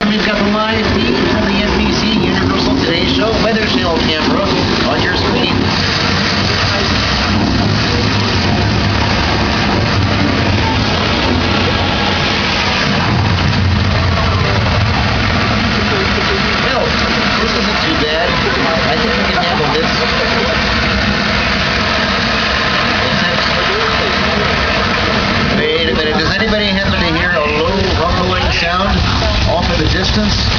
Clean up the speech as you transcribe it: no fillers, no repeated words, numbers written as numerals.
We've got the live feed from the NBC Universal Today Show weather sail camera on your screen. Well, this isn't too bad. I think we can handle this. Wait a minute. Does anybody happen to hear a low rumbling sound off in the distance?